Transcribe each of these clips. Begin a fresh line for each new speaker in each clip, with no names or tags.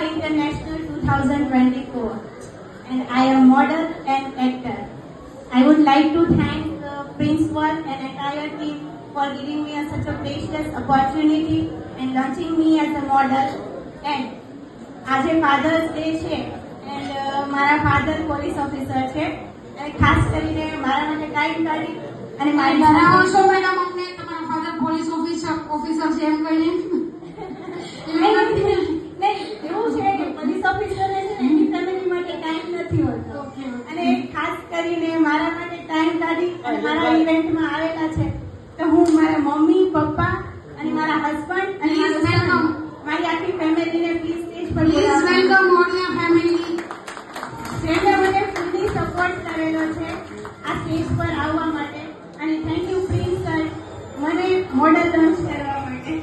International 2024 and I am model and actor. I would like to thank Principal and entire team for giving me such a precious opportunity and launching me as a model. And આજે fathers day છે and મારા father police officer છે અને ખાસ કરીને મારા માટે time કાઢી અને મારી
બનાવો છો મેડમ અમને તમારા ફાધર પોલીસ ઓફિસર છે એમ કહીને
નહીં એવું છે કે પોલીસ ઓફિસર છે ને એની ફેમિલી માટે ટાઈમ નથી હોતો અને ખાસ કરીને મારા માટે ટાઈમ કાઢી અને મારા ઇવેન્ટમાં આવેલા છે તો હું મારા મમ્મી પપ્પા અને મારા હસબન્ડ અને મારી આખી ફેમિલીને પ્લીઝ સ્ટેજ પર
please welcome all your family.
જેમને મને ફૂલી સપોર્ટ કરેલો છે આ સ્ટેજ પર આવવા માટે અને થેન્ક યુ પ્રિન્સ સર મને મોડલ લોન્ચ કરવા માટે.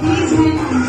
Please welcome.